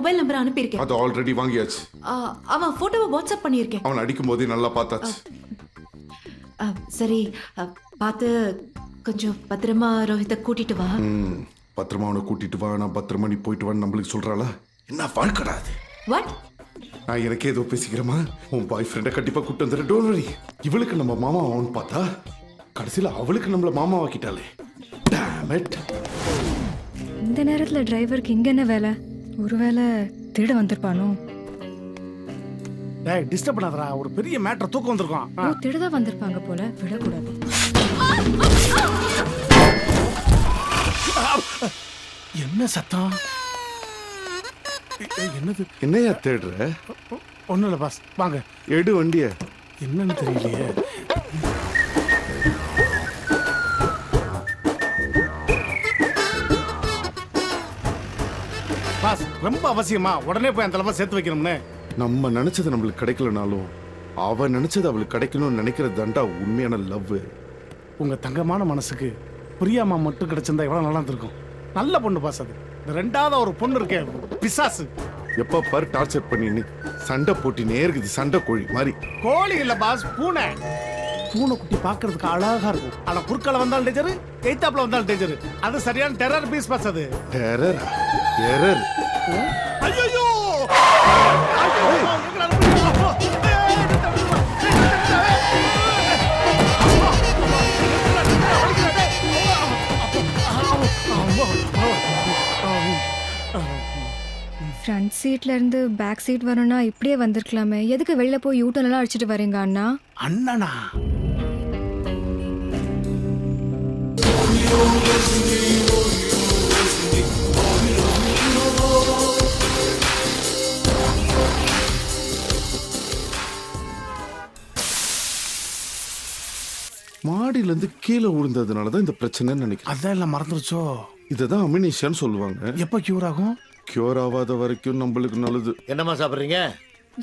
Mobile number அனுப்பியிருக்கேன். அது already வாங்கியாச்சு. அவன் போட்டோவை வாட்ஸ்அப் பண்ணியிருக்கேன். அவன் அடிக்கும் போதே நல்லா பார்த்தாச்சு. சரி, பார்த்து கொஞ்சம் பத்திரமா ரோஹித்தை கூட்டிட்டு வா. பத்திரமா அவனை கூட்டிட்டு வா, நான் பத்திரமா நீ போயிட்டு வான்னு நம்மளுக்கு சொல்றாளா? என்ன வாழ்க்கடாது? வாட்? நான் எனக்கே ஏதோ பேசிக்கிறேமா. உன் பாய் ஃப்ரெண்டை கண்டிப்பா கூப்பிட்டு வந்துடுறேன். Don't worry. இவளுக்கு நம்ம மாமா அவன் பார்த்தா கடைசியில் அவளுக்கு நம்மள மாமா ஆக்கிட்டாளே. Dam it. இந்த நேரத்துல டிரைவருக்கு இங்க என்ன வேலை? ஒருவேளை திருட வந்திருப்பானோ? டேய் டிஸ்டர்ப் பண்ணாதடா, ஒரு பெரிய மேட்டர் தூக்க வந்திருக்கோம். ஓ, திருட வந்திருப்பாங்க போல, விடக்கூடாது. என்ன சத்தம்? என்னது? என்னையா தேடுற? ஒண்ணும் இல்ல பாஸ், வாங்க எடு வண்டிய. என்னன்னு தெரியலையே. பாஸ் ரொம்ப அவசியமா உடனே போய் அந்த அளவு சேர்த்து வைக்கணும்னு. நம்ம நினைச்சது நம்மளுக்கு கிடைக்கலனாலும் அவ நினைச்சது அவளுக்கு கிடைக்கணும்னு நினைக்கிறது தாண்டா உண்மையான லவ். உங்க தங்கமான மனசுக்கு பிரியாமா மட்டும் கிடைச்சிருந்தா எவ்வளவு நல்லா இருந்திருக்கும். நல்ல பொண்ணு பாஸ். அது இந்த ரெண்டாவது ஒரு பொண்ணு இருக்கே, பிசாசு. எப்ப பாரு டார்ச்சர் பண்ணி சண்டை போட்டினே இருக்குது. சண்டை கோழி மாதிரி. கோழி இல்ல பாஸ், பூனை. பூனை குட்டி பாக்குறதுக்கு அழகா இருக்கும். ஆனா குறுக்கால வந்தாலும் டேஞ்சர், எய்தாப்ல வந்தாலும் டேஞ்சர். அது சரியான டெரர் பீஸ் பாஸ். அது டெரர் டெரர். ஐயோ ஃப்ரண்ட் சீட்ல இருந்து பேக் சீட் வரணும்னா இப்படியே வந்திருக்கலாமே. எதுக்கு வெளியில போய் யூட்டன் எல்லாம் அடிச்சிட்டு வரீங்க அண்ணா? அண்ணனா? மாடியில இருந்து கீழே விழுந்ததுனாலதான் இந்த பிரச்சனைன்னு நினைக்கிறேன். அதான் எல்லாம் மறந்துருச்சோ. இததான் அமினிஷன் சொல்லுவாங்க. எப்ப கியூர் ஆகும்? கியூர் ஆகாத வரைக்கும் நம்மளுக்கு நல்லது. என்னம்மா சாப்பிடுறீங்க?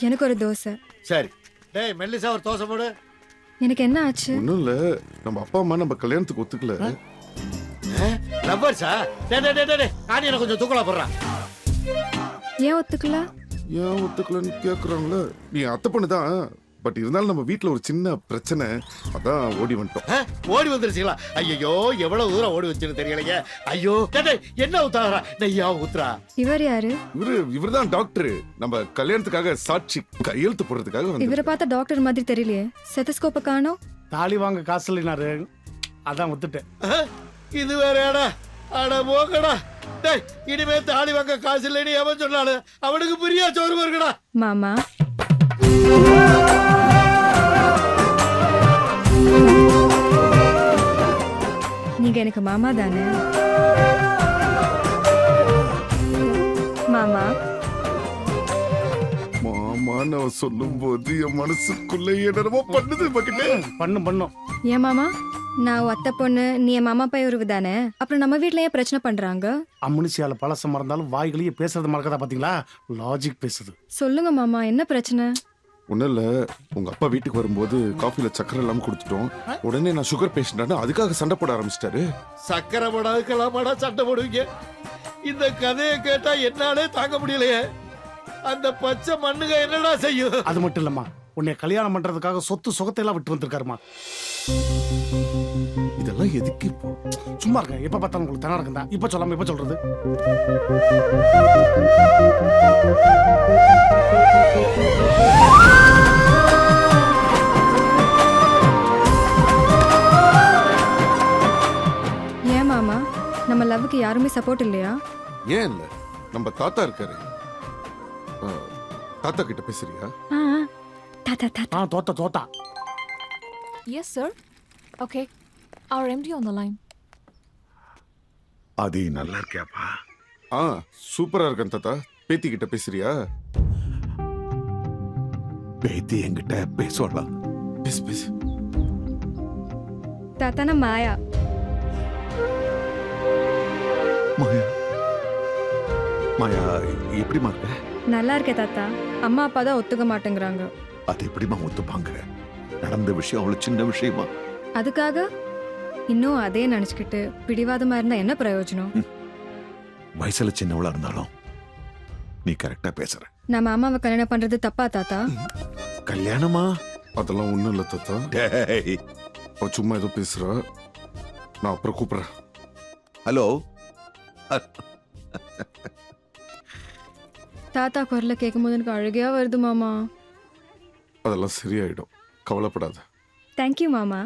எனக்கு ஒரு தோசை. சரி. டேய் மெல்லிசா ஒரு தோசை போடு. எனக்கு என்ன ஆச்சு? ஒண்ணும் இல்ல, நம்ம அப்பா அம்மா நம்ம கல்யாணத்துக்கு ஒத்துக்கல. லவ்வர்ஸா? டேய் டேய் டேய் டேய், ஆனியனை கொஞ்சம் தூக்கலா போடுறான். ஏன் ஒத்துக்கல? ஏன் ஒத்துக்கலன்னு கேக்குறாங்களே. நீ அத்தை பொண்ணுதான், பட் இருந்தாலும் நம்ம வீட்டுல ஒரு சின்ன பிரச்சனை, அதான் ஓடி வந்துட்டோம். ஓடி வந்துருச்சுங்களா? ஐயோ எவ்வளவு தூரம் ஓடி வச்சுன்னு தெரியலையே. ஐயோ என்ன ஊத்தாரா? நெய்யா ஊத்துறா. இவர் யாரு? இவர்தான் டாக்டர். நம்ம கல்யாணத்துக்காக சாட்சி கையெழுத்து போடுறதுக்காக வந்து. இவரை பார்த்தா டாக்டர் மாதிரி தெரியலையே. செத்தஸ்கோப்ப காணோம். தாலி வாங்க காசு இல்லைனாரு, அதான் ஒத்துட்டேன். இது வேறடா. அட போங்கடா. டேய் இனிமே தாலி வாங்க காசு இல்லைன்னு எவன் சொன்னாலும் அவனுக்கு புரியா சோறு வருங்கடா. மாமா நீங்க எனக்கு மாமா தானே? மாமா மாமான்னு அவ சொல்லும் போது என் மனசுக்குள்ள என்னமோ பண்ணுது. பண்ணும். ஏன் மாமா, நான் அத்தை பொண்ணு, நீ என் மாமா பைய உறவு தானே. அப்புறம் நம்ம வீட்ல ஏன் பிரச்சனை பண்றாங்க? அம்முனிசியால பழசம் மறந்தாலும் வாய்களையே பேசுறது மறக்கதா பாத்தீங்களா? லாஜிக் பேசுது. சொல்லுங்க மாமா, என்ன பிரச்சனை? ஒன்னும் இல்ல, உங்க அப்பா வீட்டுக்கு வரும்போது காஃபில சக்கரை எல்லாம் கொடுத்துட்டோம். உடனே நான் சுகர் பேஷண்ட், அதுக்காக சண்டை போட ஆரம்பிச்சிட்டாரு. சக்கரை போடாதுக்கெல்லாம் சண்டை போடுவீங்க. இந்த கதையை கேட்டா என்னாலே தாங்க முடியலையே. அந்த பச்சை மண்ணுங்க என்னடா செய்யும்? அது மட்டும் இல்லம்மா, உன்னை கல்யாணம் பண்றதுக்காக சொத்து சுகத்தை எல்லாம் விட்டு வந்திருக்காருமா. இதெல்லாம் எதுக்கு இப்போ? சும்மா இருக்க, எப்ப பார்த்தாலும் உங்களுக்கு தன இருக்குதா? இப்ப சொல்லாம இப்ப சொல்றது. ஏன் மாமா, நம்ம லவ்வுக்கு யாருமே சப்போர்ட் இல்லையா? ஏன் இல்ல, நம்ம தாத்தா இருக்காரு. தாத்தா கிட்ட பேசுறியா? தாத்தா தாத்தா. தோத்தா. Yes, sir. Okay. Our MD on the line. அது நல்லா இருக்கியாப்பா? சூப்பரா இருக்கேன் தாத்தா. பேத்தி கிட்ட பேசுறியா? பேத்தி என்கிட்ட பேசலாம். பேசு. தாத்தா நான் மாயா. மாயா எப்படிமா இருக்க? நல்லா இருக்கே தாத்தா. அம்மா அப்பா தான் ஒத்துக்க மாட்டேங்கிறாங்க. அது எப்படிமா ஒத்துப்பாங்க? நடந்த விஷயம் அவ்வளவு சின்ன விஷயமா? அதுக்காக இன்னும் அதே நினைச்சுக்கிட்டு பிடிவாதமா இருந்தா என்ன பிரயோஜனம்? வயசுல சின்னவளா இருந்தாலும் நீ கரெக்டா பேசுற. நான் மாமாவை கல்யாணம் பண்றது தப்பா தாத்தா? கல்யாணமா? அதெல்லாம் ஒண்ணும் இல்ல தாத்தா. டேய், அவ சும்மா ஏதோ பேசுறா. நான் அப்புறம் கூப்பிடுறேன். ஹலோ. தாத்தா குரல கேட்கும்போது எனக்கு அழுகையா வருது மாமா. அதெல்லாம் சரியாயிடும், கவலைப்படாத. தேங்க்யூ மாமா.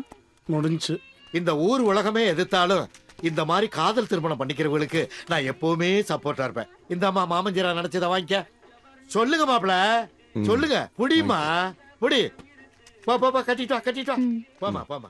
முடிஞ்சு. இந்த ஊர் உலகமே எதிர்த்தாலும் இந்த மாதிரி காதல் திருமணம் பண்ணிக்கிறவங்களுக்கு நான் எப்பவுமே சப்போர்ட்டா இருப்பேன். இந்த அம்மா மாமஞ்சிரா நினைச்சதை வாங்கிக்க. சொல்லுங்க மாப்பிள, சொல்லுங்க. புடிமா புடி. போ போ போ, கட்டிட்டு வா, கட்டிட்டு வா. போமா போமா.